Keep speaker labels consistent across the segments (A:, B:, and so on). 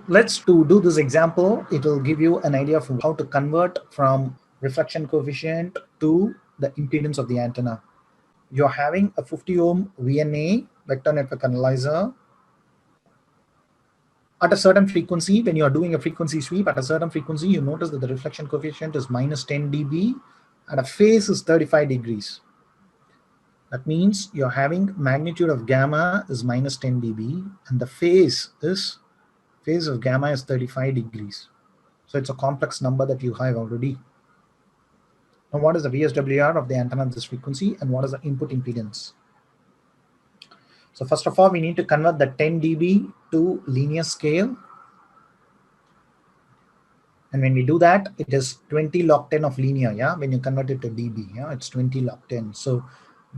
A: let's do this example. It will give you an idea of how to convert from reflection coefficient to the impedance of the antenna. You're having a 50 ohm VNA, vector network analyzer. At a certain frequency, when you are doing a frequency sweep, at a certain frequency, you notice that the reflection coefficient is minus 10 dB and a phase is 35 degrees. That means you're having magnitude of gamma is minus 10 dB and the phase of gamma is 35 degrees. So it's a complex number that you have already. Now what is the VSWR of the antenna at this frequency and what is the input impedance? So first of all, we need to convert the 10 dB to linear scale. And when we do that, it is 20 log 10 of linear, yeah? When you convert it to dB, yeah, it's 20 log 10. So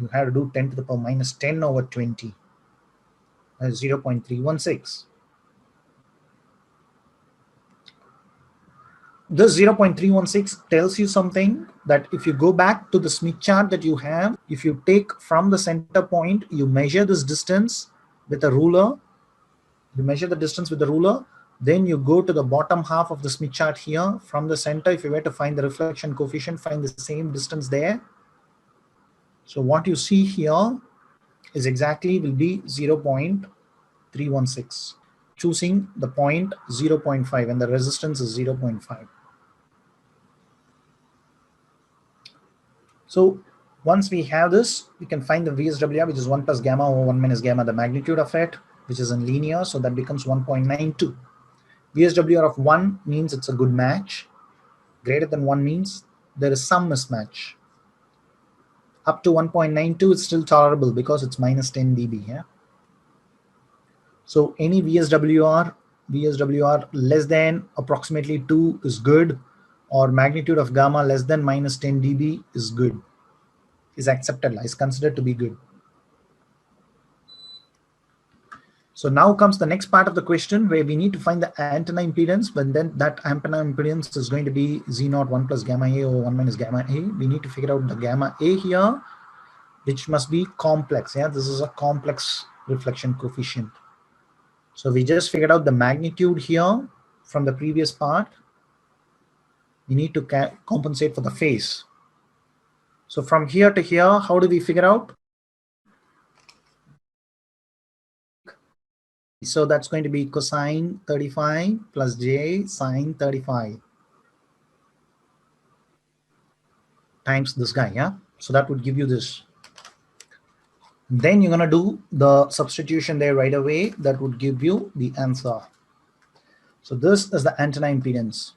A: you have to do 10 to the power minus 10 over 20. That's 0.316. This 0.316 tells you something that if you go back to the Smith chart that you have, if you take from the center point, you measure this distance with a ruler, you measure the distance with the ruler, then you go to the bottom half of the Smith chart here. From the center, if you were to find the reflection coefficient, find the same distance there. So what you see here is exactly will be 0.316, choosing the point 0.5 and the resistance is 0.5. So once we have this, we can find the VSWR, which is 1 plus gamma over 1 minus gamma, the magnitude of it, which is in linear, so that becomes 1.92. VSWR of 1 means it's a good match. Greater than 1 means there is some mismatch. Up to 1.92 is still tolerable because it's minus 10 dB. Yeah? So any VSWR less than approximately 2 is good, or magnitude of gamma less than minus 10 dB is good, is accepted, is considered to be good. So now comes the next part of the question where we need to find the antenna impedance, but then that antenna impedance is going to be Z0 1 plus gamma A over 1 minus gamma A. We need to figure out the gamma A here, which must be complex. Yeah, this is a complex reflection coefficient. So we just figured out the magnitude here from the previous part. We need to compensate for the phase. So from here to here, how do we figure out? So that's going to be cosine 35 plus j sine 35 times this guy, yeah? So that would give you this. Then you're going to do the substitution there right away. That would give you the answer. So this is the antenna impedance.